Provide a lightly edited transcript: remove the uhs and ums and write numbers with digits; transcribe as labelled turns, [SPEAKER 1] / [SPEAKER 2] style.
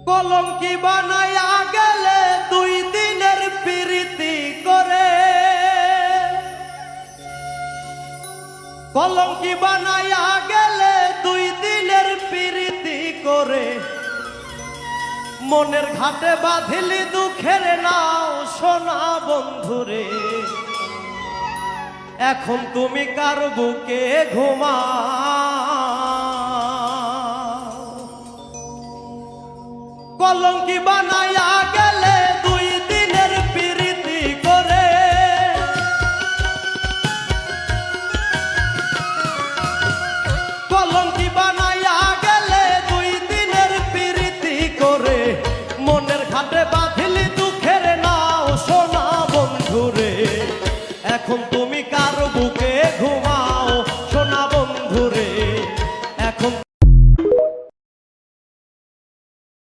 [SPEAKER 1] কলঙ্কি বানাইয়া গেলে 2 দিনের প্রীতি করে, কলঙ্কি বানাইয়া গেলে 2 দিনের প্রীতি করে, মনের ঘাটে বাঁধিলি দুঃখের নাও সোনা বন্ধুরে। এখন তুমি কার বুকে ঘুমাও, কলঙ্কি বানাইয়া